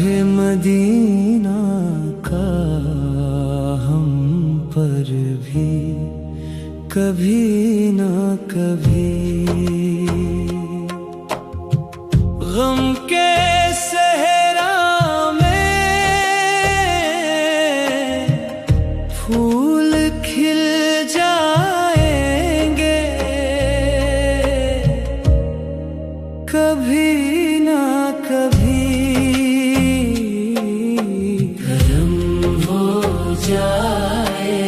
Shah Medina का हम पर भी कभी ना कभी गम के सहरा में फूल खिल जाएंगे, कभी ना कभी करम हो जाएगा।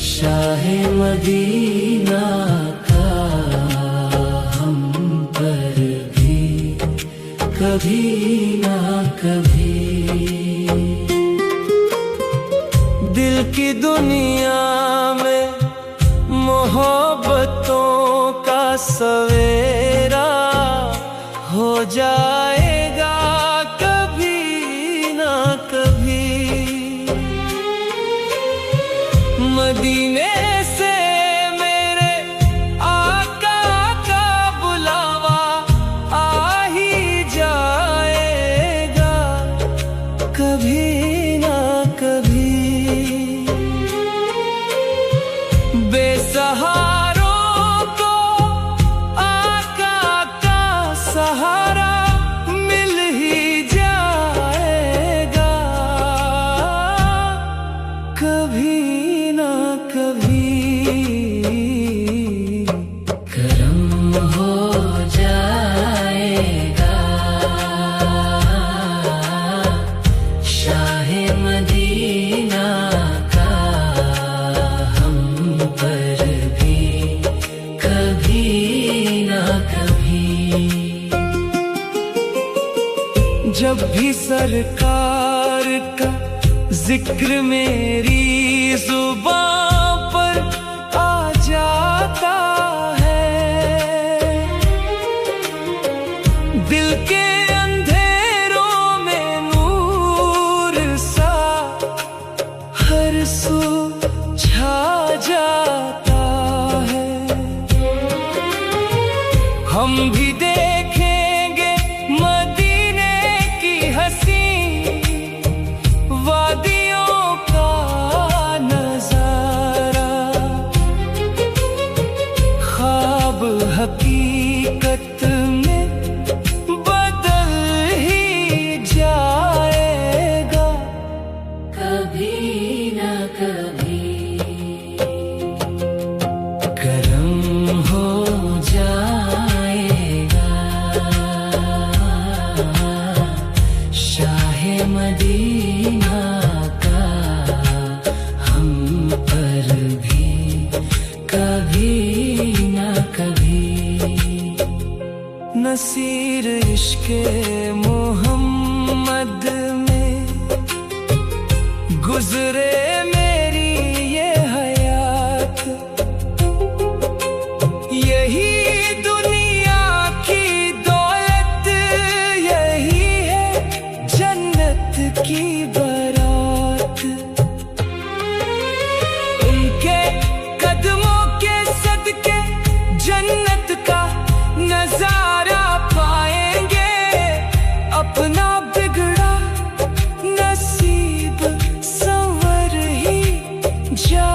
शाहे मदीना का हम पर भी कभी ना कभी। दिल की दुनिया में मोहब्बतों का सवेरा हो जाएगा, कभी ना कभी। मदीने से मेरे आका का बुलावा आ ही जाएगा, कभी ना कभी। बेसहारों को आका का सहारा मिल ही जाएगा, कभी ना कभी करम हो जाएगा। शाहे मदीना का हम पर भी कभी ना कभी। जब भी सरकार का जिक्र मेरी जुबान पर आ जाता है, दिल के अंधेरों में नूर सा हर सू छा जाता है। हम भी देखेंगे मदीने की हसी वादियों का नजारा, ख्वाब हकीकत में बदल ही जाएगा, कभी ना कभी करम हो जाएगा। शाहे मदीना का हम पर भी कभी ना कभी। नसीर इश्क़े मोहम्मद में गुजरे मेरी ये हयात, यही दुनिया की दौलत, यही है जन्नत की बारात। उनके कदमों के सदके जन्नत का नजारा पाएंगे, अपना बिगड़ा नसीब संवर ही जा